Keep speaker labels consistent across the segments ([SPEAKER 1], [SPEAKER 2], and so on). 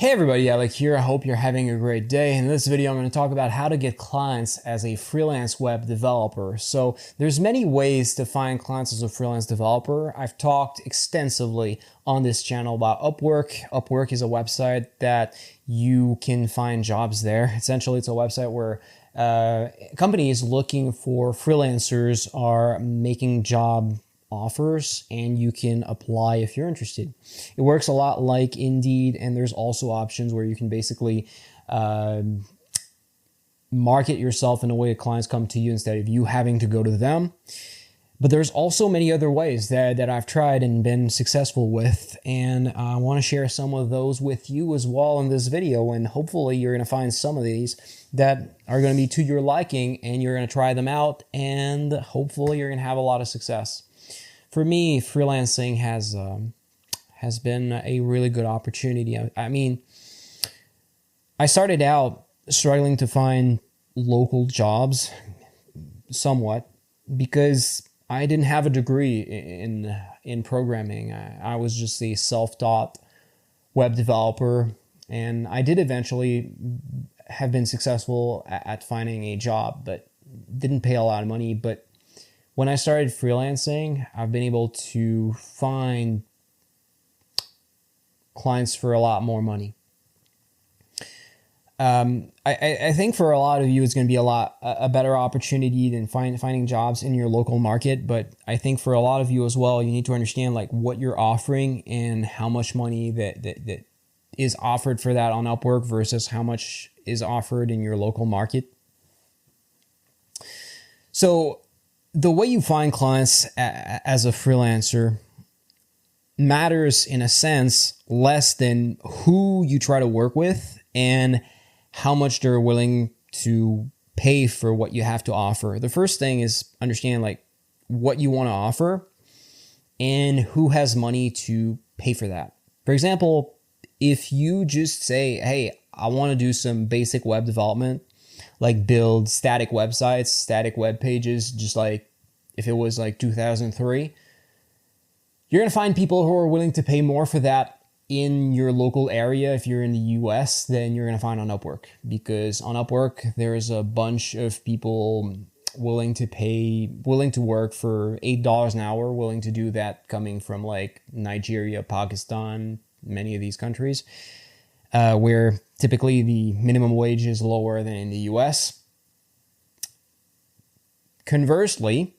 [SPEAKER 1] Hey everybody, Alec here. I hope you're having a great day. In this video, I'm going to talk about how to get clients as a freelance web developer. So there's many ways to find clients as a freelance developer. I've talked extensively on this channel about Upwork. Upwork is a website that you can find jobs there. Essentially, it's a website where companies looking for freelancers are making job offers and you can apply if you're interested. It works a lot like Indeed, and there's also options where you can basically market yourself in a way that clients come to you instead of you having to go to them. But there's also many other ways that I've tried and been successful with, and I want to share some of those with you as well in this video, and hopefully you're going to find some of these that are going to be to your liking and you're going to try them out, and hopefully you're going to have a lot of success. For me, freelancing has been a really good opportunity. I mean, I started out struggling to find local jobs somewhat because I didn't have a degree in programming. I was just a self-taught web developer, and I did eventually have been successful at finding a job, but didn't pay a lot of money. But when I started freelancing, I've been able to find clients for a lot more money. I think for a lot of you, it's going to be a better opportunity than finding jobs in your local market. But I think for a lot of you as well, you need to understand like what you're offering and how much money that is offered for that on Upwork versus how much is offered in your local market. So the way you find clients as a freelancer matters in a sense less than who you try to work with and how much they're willing to pay for what you have to offer. The first thing is understand like what you want to offer and who has money to pay for that. For example, if you just say, hey, I want to do some basic web development, like build static websites, static web pages, just like if it was like 2003, you're going to find people who are willing to pay more for that in your local area. If you're in the US, then you're going to find on Upwork, because on Upwork, there's a bunch of people willing to work for $8 an hour, willing to do that coming from like Nigeria, Pakistan, many of these countries, where typically the minimum wage is lower than in the US. Conversely,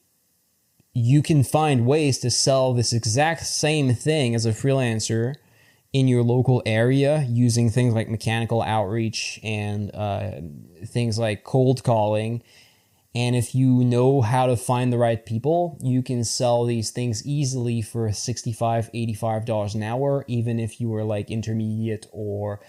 [SPEAKER 1] you can find ways to sell this exact same thing as a freelancer in your local area using things like mechanical outreach and things like cold calling. And if you know how to find the right people, you can sell these things easily for $65, $85 an hour, even if you were like intermediate or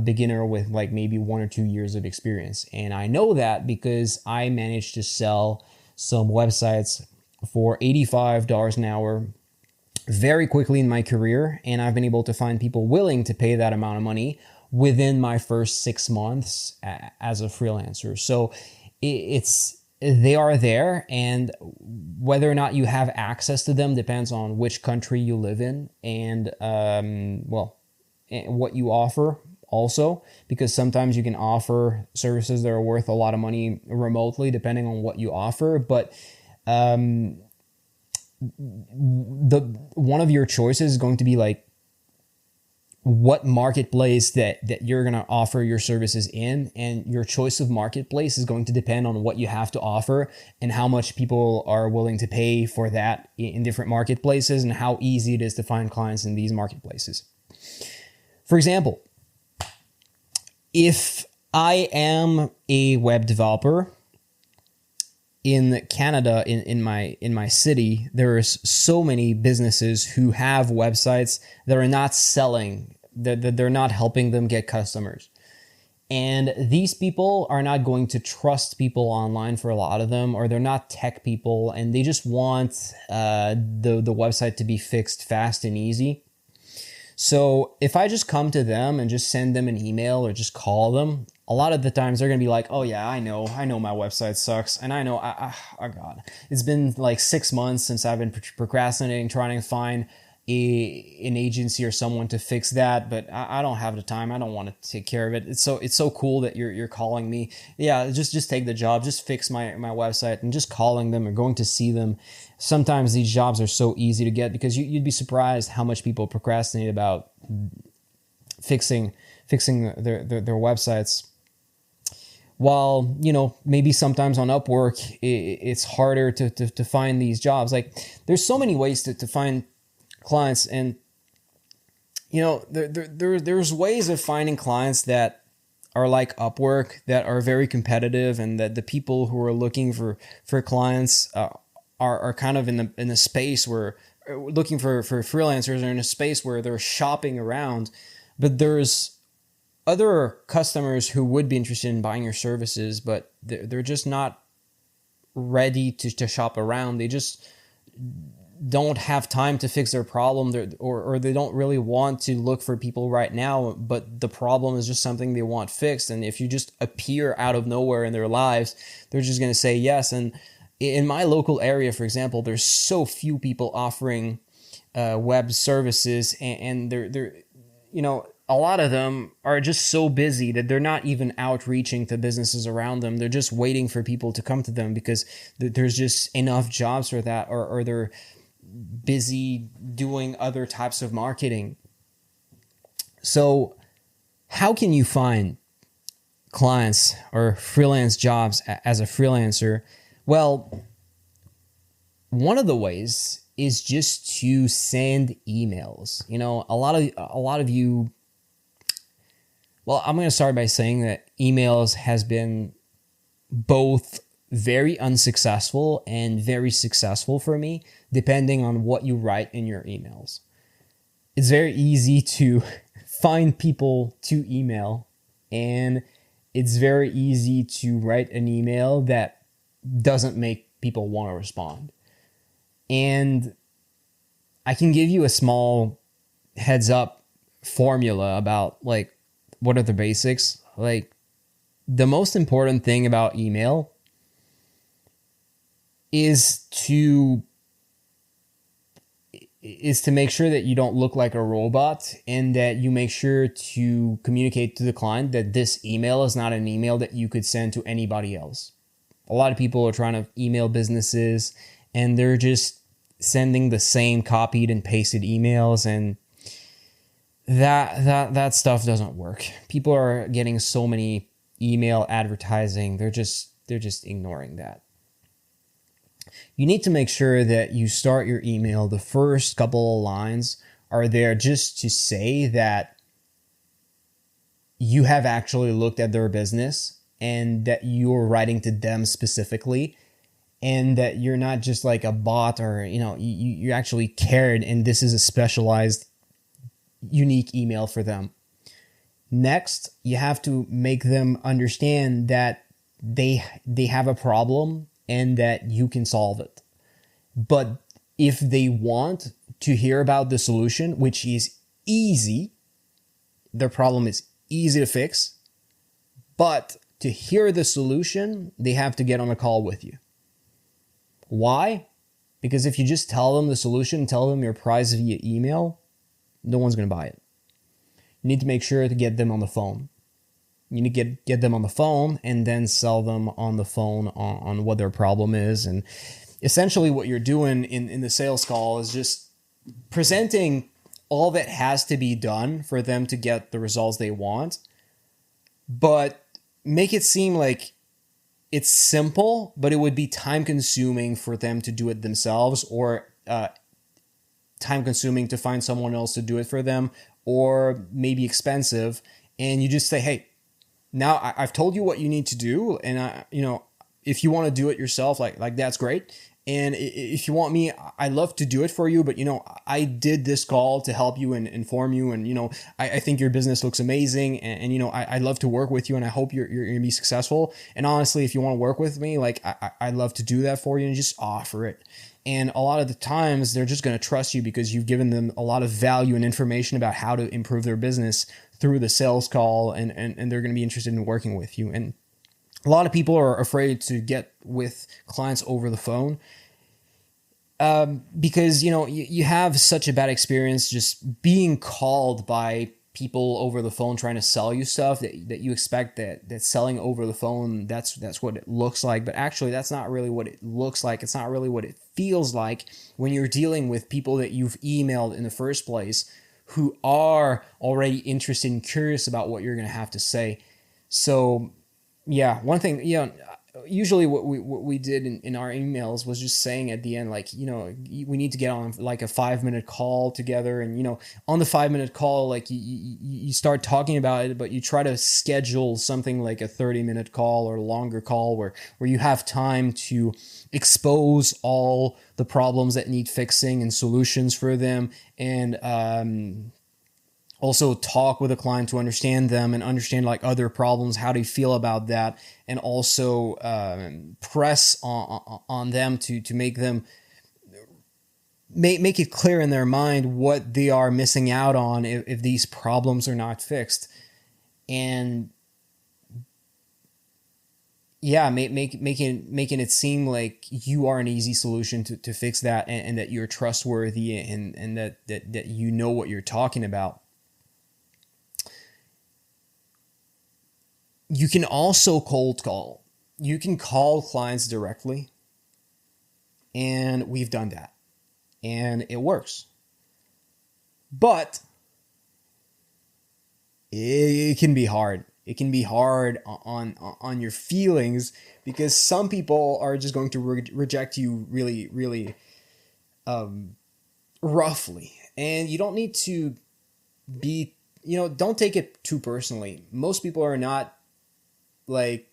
[SPEAKER 1] beginner with like maybe 1 or 2 years of experience. And I know that because I managed to sell some websites for $85 an hour very quickly in my career, and I've been able to find people willing to pay that amount of money within my first 6 months as a freelancer. So they are there, and whether or not you have access to them depends on which country you live in and what you offer also, because sometimes you can offer services that are worth a lot of money remotely depending on what you offer. But one of your choices is going to be like what marketplace that you're going to offer your services in, and your choice of marketplace is going to depend on what you have to offer and how much people are willing to pay for that in different marketplaces and how easy it is to find clients in these marketplaces. For example, if I am a web developer in Canada, in my city, there's so many businesses who have websites that are not selling, that they're not helping them get customers. And these people are not going to trust people online for a lot of them, or they're not tech people, and they just want the website to be fixed fast and easy. So if I just come to them and just send them an email or just call them, a lot of the times they're going to be like, oh yeah, I know my website sucks. And I know, oh God, it's been like 6 months since I've been procrastinating, trying to find an agency or someone to fix that, but I don't have the time. I don't want to take care of it. It's so cool that you're calling me. Yeah, just take the job. Just fix my website, and just calling them or going to see them. Sometimes these jobs are so easy to get because you'd be surprised how much people procrastinate about fixing their websites. While, maybe sometimes on Upwork, it's harder to find these jobs. Like, there's so many ways to find clients, and there's ways of finding clients that are like Upwork, that are very competitive, and that the people who are looking for clients are kind of in the space where looking for freelancers, are in a space where they're shopping around. But there's other customers who would be interested in buying your services, but they're just not ready to shop around. They just don't have time to fix their problem, or they don't really want to look for people right now, but the problem is just something they want fixed. And if you just appear out of nowhere in their lives, they're just going to say yes. And in my local area, for example, there's so few people offering web services, and they're a lot of them are just so busy that they're not even outreaching to businesses around them. They're just waiting for people to come to them because there's just enough jobs for that, or they're busy doing other types of marketing. So how can you find clients or freelance jobs as a freelancer? Well, one of the ways is just to send emails. A lot of you. Well, I'm going to start by saying that emails has been both very unsuccessful and very successful for me, depending on what you write in your emails. It's very easy to find people to email, and it's very easy to write an email that doesn't make people want to respond. And I can give you a small heads up formula about what are the basics. Like, the most important thing about email is to make sure that you don't look like a robot, and that you make sure to communicate to the client that this email is not an email that you could send to anybody else. A lot of people are trying to email businesses, and they're just sending the same copied and pasted emails, and that stuff doesn't work. People are getting so many email advertising. They're just ignoring that. You need to make sure that you start your email, the first couple of lines are there just to say that you have actually looked at their business, and that you're writing to them specifically, and that you're not just like a bot, or you actually cared, and this is a specialized, unique email for them. Next, you have to make them understand that they have a problem and that you can solve it. But if they want to hear about the solution, which is easy, their problem is easy to fix, but to hear the solution, they have to get on a call with you. Why? Because if you just tell them the solution, tell them your price via email, no one's going to buy it. You need to make sure to get them on the phone. You need to get them on the phone, and then sell them on the phone on what their problem is. And essentially what you're doing in the sales call is just presenting all that has to be done for them to get the results they want, but make it seem like it's simple, but it would be time consuming for them to do it themselves, or time consuming to find someone else to do it for them, or maybe expensive. And you just say, hey, now I've told you what you need to do, and if you want to do it yourself, like that's great. And if you want me, I love to do it for you. But I did this call to help you and inform you, and I think your business looks amazing, and I love to work with you, and I hope you're gonna be successful. And honestly, if you want to work with me, I'd love to do that for you, and just offer it. And a lot of the times, they're just going to trust you because you've given them a lot of value and information about how to improve their business through the sales call, and they're going to be interested in working with you. And a lot of people are afraid to get with clients over the phone. Because, you have such a bad experience just being called by people over the phone trying to sell you stuff that you expect that selling over the phone, that's what it looks like. But actually, that's not really what it looks like. It's not really what it feels like when you're dealing with people that you've emailed in the first place who are already interested and curious about what you're going to have to say. So, yeah, one thing, usually what we did in our emails was just saying at the end, like, we need to get on like a 5-minute call together. And, on the 5-minute call, like you start talking about it, but you try to schedule something like a 30-minute call or a longer call where you have time to expose all the problems that need fixing and solutions for them. And, also talk with a client to understand them and understand like other problems. How do you feel about that? And also press on them to make them make it clear in their mind what they are missing out on if these problems are not fixed. And yeah, making it seem like you are an easy solution to fix that, and that you're trustworthy, and that you know what you're talking about. You can also cold call. You can call clients directly, and we've done that, and it works. But it can be hard. It can be hard on your feelings, because some people are just going to reject you really, really roughly, and you don't need to be. Don't take it too personally. Most people are not like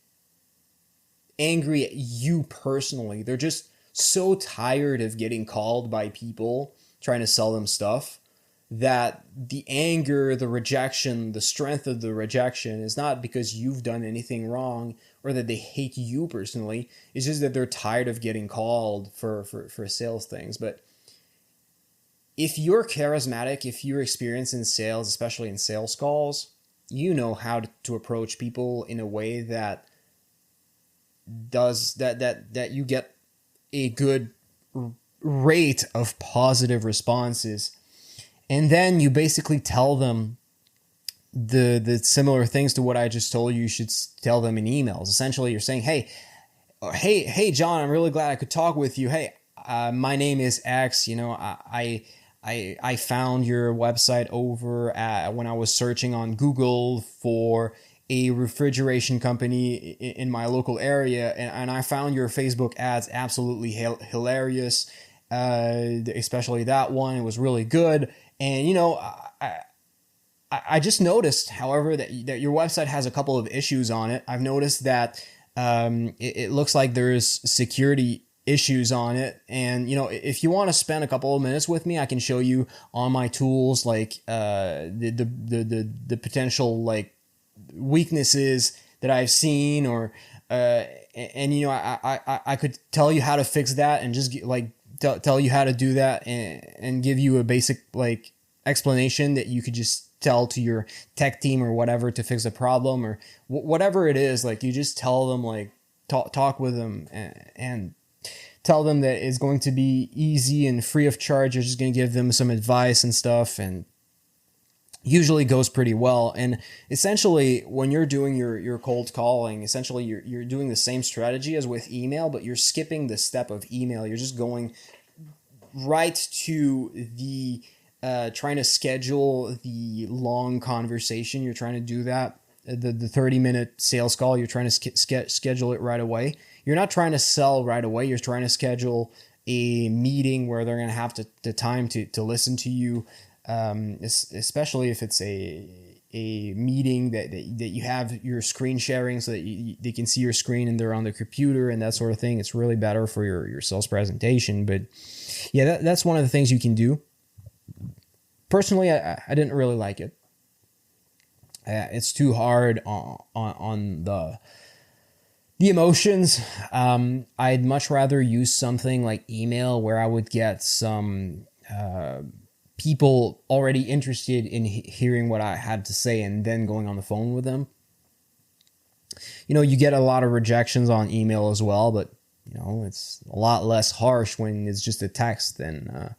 [SPEAKER 1] angry at you personally. They're just so tired of getting called by people trying to sell them stuff that the anger, the rejection, the strength of the rejection is not because you've done anything wrong or that they hate you personally. It's just that they're tired of getting called for sales things. But if you're charismatic, if you're experienced in sales, especially in sales calls, you know how to approach people in a way that does that you get a good rate of positive responses. And then you basically tell them the similar things to what I just told you. You should tell them in emails. Essentially, you're saying, hey, John, I'm really glad I could talk with you. Hey, my name is X. I found your website over when I was searching on Google for a refrigeration company in my local area, and I found your Facebook ads absolutely hilarious, especially that one. It was really good. And I just noticed, however, that your website has a couple of issues on it. I've noticed that it looks like there's security issues on it. And, if you want to spend a couple of minutes with me, I can show you on my tools, like the potential like weaknesses that I've seen, or I could tell you how to fix that, and just tell you how to do that, and give you a basic like explanation that you could just tell to your tech team or whatever to fix a problem, or whatever it is. Like, you just tell them, like talk with them, and tell them that it's going to be easy and free of charge. You're just going to give them some advice and stuff, and usually goes pretty well. And essentially, when you're doing your cold calling, essentially you're doing the same strategy as with email, but you're skipping the step of email. You're just going right to the trying to schedule the long conversation. You're trying to do that, the 30-minute sales call. You're trying to schedule it right away. You're not trying to sell right away. You're trying to schedule a meeting where they're going to have the time to listen to you, especially if it's a meeting that you have your screen sharing, so that they can see your screen and they're on the computer and that sort of thing. It's really better for your sales presentation. But yeah, that's one of the things you can do. Personally, I didn't really like it. It's too hard on the emotions. I'd much rather use something like email, where I would get some people already interested in hearing what I had to say, and then going on the phone with them. You get a lot of rejections on email as well, but It's a lot less harsh when it's just a text than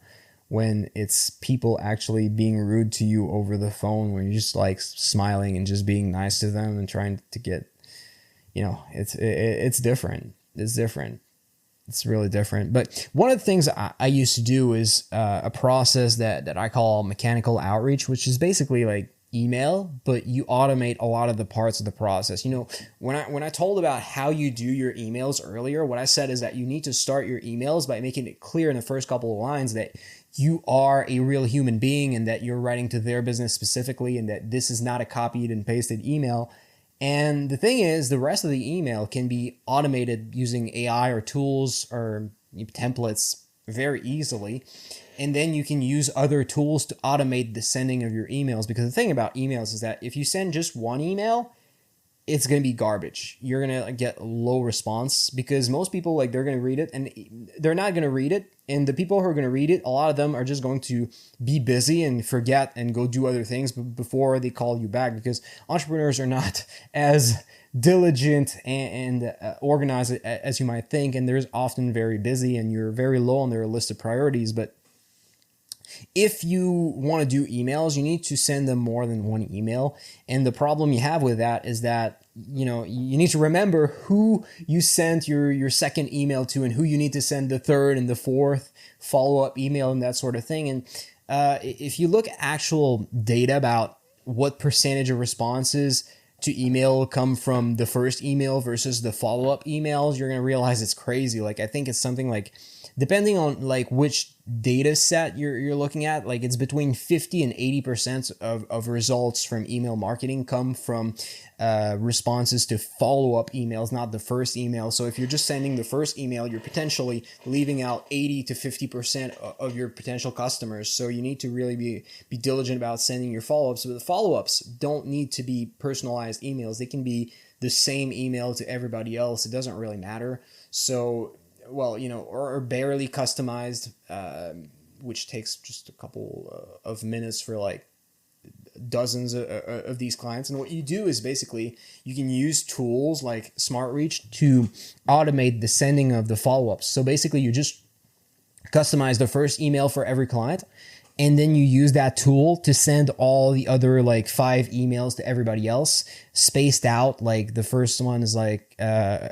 [SPEAKER 1] when it's people actually being rude to you over the phone, when you're just like smiling and just being nice to them and trying to get, it's different. It's different. It's really different. But one of the things I used to do is a process that I call mechanical outreach, which is basically like email, but you automate a lot of the parts of the process. When I told about how you do your emails earlier, what I said is that you need to start your emails by making it clear in the first couple of lines that you are a real human being and that you're writing to their business specifically, and that this is not a copied and pasted email. And the thing is, the rest of the email can be automated using AI or tools or templates very easily. And then you can use other tools to automate the sending of your emails. Because the thing about emails is that if you send just one email, it's going to be garbage. You're going to get low response because most people, like, they're going to read it and they're not going to read it. And the people who are going to read it, a lot of them are just going to be busy and forget and go do other things before they call you back, because entrepreneurs are not as diligent and organized as you might think. And they're often very busy and you're very low on their list of priorities. But if you want to do emails, you need to send them more than one email. And the problem you have with that is that, you need to remember who you sent your second email to and who you need to send the third and the fourth follow-up email and that sort of thing. And if you look at actual data about what percentage of responses to email come from the first email versus the follow-up emails, you're going to realize it's crazy. Like, I think it's something like, depending on like which data set you're looking at, like it's between 50 and 80% of results from email marketing come from responses to follow-up emails, not the first email. So if you're just sending the first email, you're potentially leaving out 80 to 50% of your potential customers. So you need to really be diligent about sending your follow-ups. But the follow-ups don't need to be personalized emails. They can be the same email to everybody else. It doesn't really matter. So, or barely customized, which takes just a couple of minutes for like dozens of these clients. And what you do is basically you can use tools like SmartReach to automate the sending of the follow-ups. So basically you just customize the first email for every client, and then you use that tool to send all the other like 5 emails to everybody else, spaced out. Like the first one is like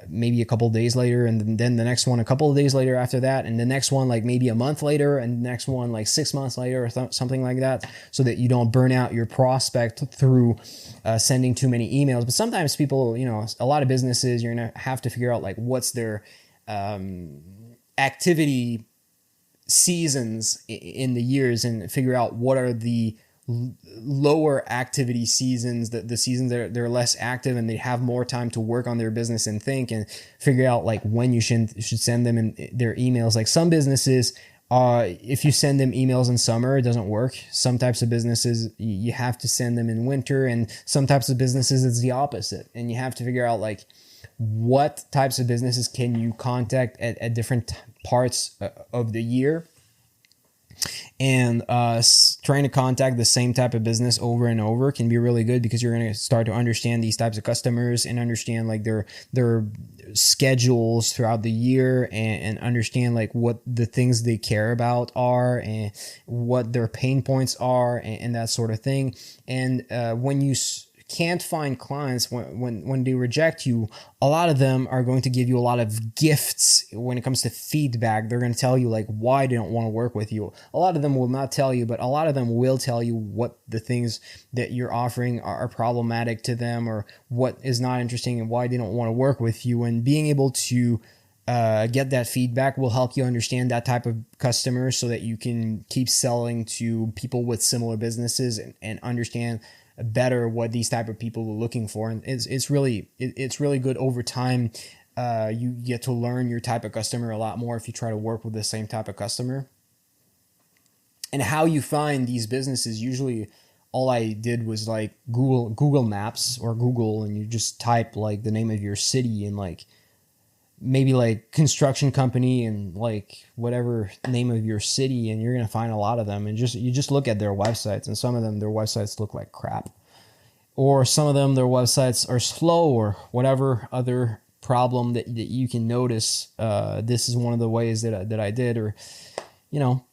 [SPEAKER 1] maybe a couple of days later, and then the next one a couple of days later after that, and the next one like maybe a month later, and the next one like 6 months later or something like that, so that you don't burn out your prospect through sending too many emails. But sometimes people, a lot of businesses, you're gonna have to figure out like what's their activity seasons in the years, and figure out what are the lower activity seasons, the seasons that they're less active and they have more time to work on their business and think, and figure out like when you should send them in their emails. Like some businesses, if you send them emails in summer, it doesn't work. Some types of businesses, you have to send them in winter, and some types of businesses it's the opposite. And you have to figure out like what types of businesses can you contact at different parts of the year. And trying to contact the same type of business over and over can be really good, because you're going to start to understand these types of customers and understand like their schedules throughout the year, and understand like what the things they care about are and what their pain points are, and that sort of thing. And when you can't find clients, when they reject you, a lot of them are going to give you a lot of gifts when it comes to feedback. They're going to tell you like why they don't want to work with you. A lot of them will not tell you, but a lot of them will tell you what the things that you're offering are problematic to them, or what is not interesting and why they don't want to work with you. And being able to get that feedback will help you understand that type of customer, so that you can keep selling to people with similar businesses, and understand better what these type of people are looking for. And it's really good over time. You get to learn your type of customer a lot more if you try to work with the same type of customer. And how you find these businesses, usually all I did was like Google Maps or Google, and you just type like the name of your city and like maybe like construction company and like whatever name of your city, and you're going to find a lot of them. And you just look at their websites, and some of them, their websites look like crap, or some of them, their websites are slow, or whatever other problem that you can notice, this is one of the ways that I did. Or, you know,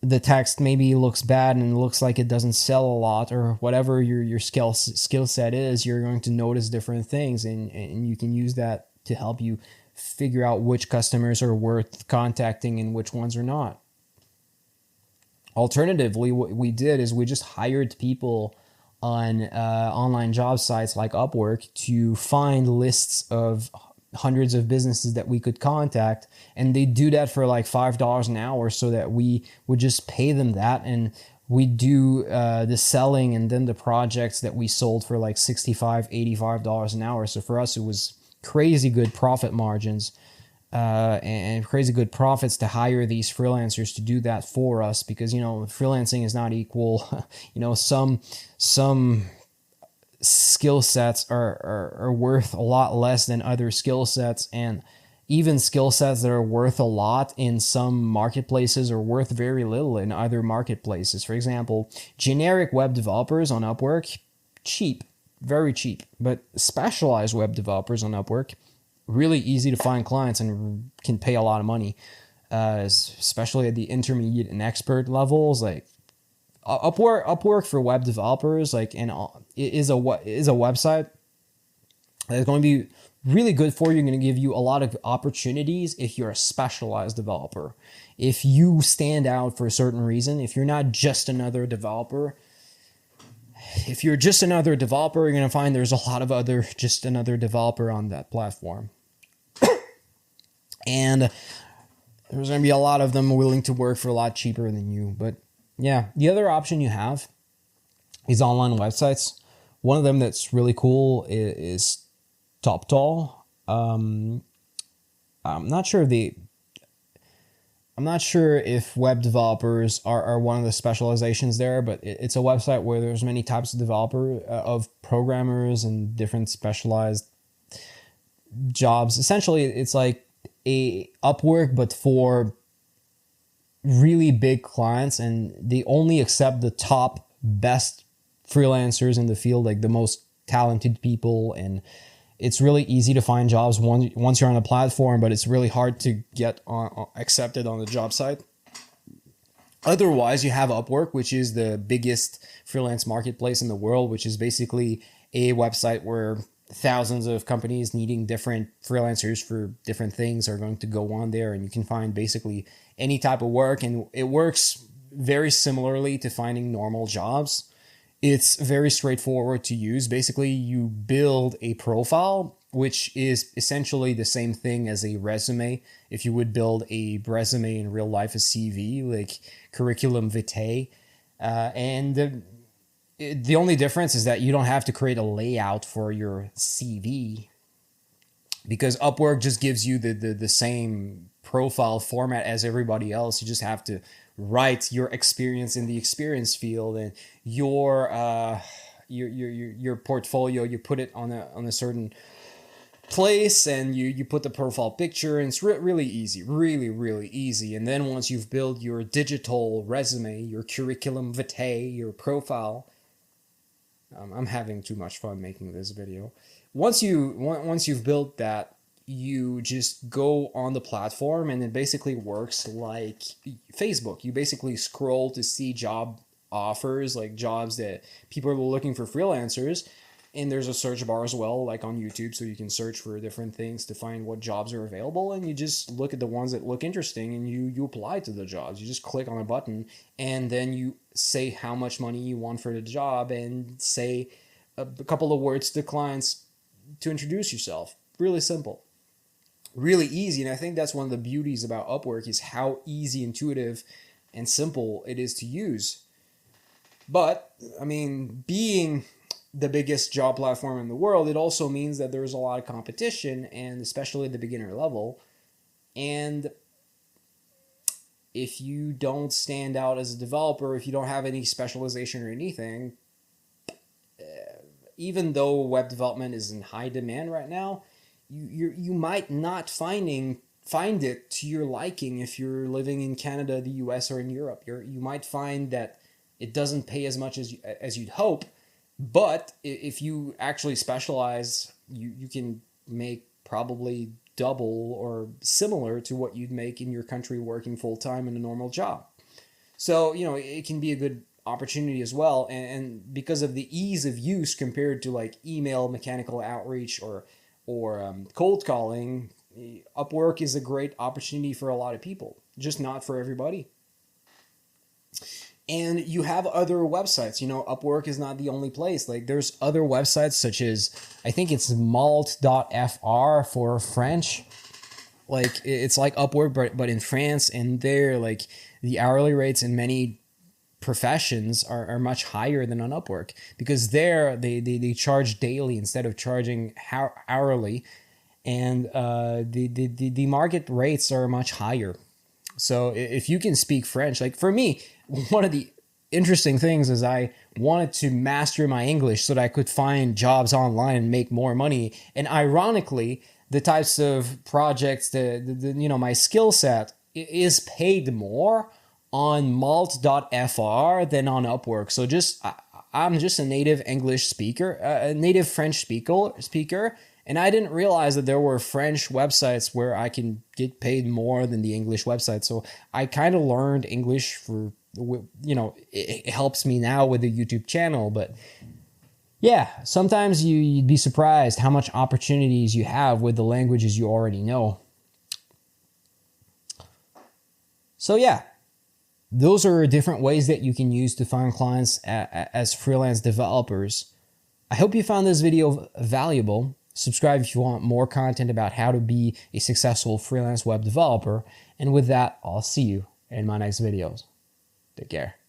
[SPEAKER 1] the text maybe looks bad and it looks like it doesn't sell a lot, or whatever your skill set is, you're going to notice different things, and you can use that to help you figure out which customers are worth contacting and which ones are not. Alternatively, what we did is we just hired people on online job sites like Upwork to find lists of hundreds of businesses that we could contact, and they do that for like $5 an hour, so that we would just pay them that, and we do the selling and then the projects that we sold for like $65, $85 an hour. So for us, it was crazy good profit margins, and crazy good profits to hire these freelancers to do that for us, because, you know, freelancing is not equal. You know, some skill sets are worth a lot less than other skill sets, and even skill sets that are worth a lot in some marketplaces are worth very little in other marketplaces. For example, generic web developers on Upwork, cheap, very cheap, but specialized web developers on Upwork, really easy to find clients and can pay a lot of money, especially at the intermediate and expert levels. Like Upwork for web developers, like, and is a website that's going to be really good for you. Going to give you a lot of opportunities if you're a specialized developer. If you stand out for a certain reason, if you're not just another developer. If you're just another developer, you're going to find there's a lot of other just another developer on that platform. And there's going to be a lot of them willing to work for a lot cheaper than you. But yeah, the other option you have is online websites. One of them that's really cool is Toptal. I'm not sure if web developers are one of the specializations there, but it's a website where there's many types of of programmers and different specialized jobs. Essentially, it's like a Upwork, but for really big clients, and they only accept the top best freelancers in the field, like the most talented people, and it's really easy to find jobs once you're on a platform, but it's really hard to get accepted on the job site. Otherwise, you have Upwork, which is the biggest freelance marketplace in the world, which is basically a website where thousands of companies needing different freelancers for different things are going to go on there, and you can find basically any type of work, and it works very similarly to finding normal jobs. It's very straightforward to use. Basically, you build a profile, which is essentially the same thing as a resume. If you would build a resume in real life, a CV, like curriculum vitae. And the only difference is that you don't have to create a layout for your CV, because Upwork just gives you the same profile format as everybody else. You just have to write your experience in the experience field, and your portfolio, you put it on a certain place, and you put the profile picture, and it's really easy, really easy. And then once you've built your digital resume, your curriculum vitae, your profile, I'm having too much fun making this video. Once you've built that, you just go on the platform, and it basically works like Facebook. You basically scroll to see job offers, like jobs that people are looking for freelancers. And there's a search bar as well, like on YouTube, so you can search for different things to find what jobs are available, and you just look at the ones that look interesting, and you apply to the jobs. You just click on a button, and then you say how much money you want for the job, and say a couple of words to clients to introduce yourself. Really simple. Really easy, and I think that's one of the beauties about Upwork, is how easy, intuitive, and simple it is to use. But, I mean, being the biggest job platform in the world, it also means that there's a lot of competition, and especially at the beginner level. And if you don't stand out as a developer, if you don't have any specialization or anything, even though web development is in high demand right now, you might not find it to your liking if you're living in Canada, the US, or in Europe. You might find that it doesn't pay as much as you'd hope, but if you actually specialize, you can make probably double or similar to what you'd make in your country working full time in a normal job. So, it can be a good opportunity as well. And because of the ease of use compared to like email, mechanical outreach, or cold calling, Upwork is a great opportunity for a lot of people, just not for everybody. And you have other websites. Upwork is not the only place. Like there's other websites such as, I think it's malt.fr for French. Like it's like Upwork, but in France, and there, like the hourly rates in many professions are much higher than on Upwork, because there they charge daily instead of charging hourly, and the market rates are much higher. So if you can speak French, like for me, one of the interesting things is I wanted to master my English so that I could find jobs online and make more money. And ironically, the types of projects, my skill set is paid more on malt.fr than on Upwork. So I'm just a native English speaker, a native French speaker, and I didn't realize that there were French websites where I can get paid more than the English website. So I kind of learned English it helps me now with the YouTube channel. But yeah, sometimes you'd be surprised how much opportunities you have with the languages you already know. So yeah, those are different ways that you can use to find clients as freelance developers. I hope you found this video valuable. Subscribe if you want more content about how to be a successful freelance web developer. And with that, I'll see you in my next videos. Take care.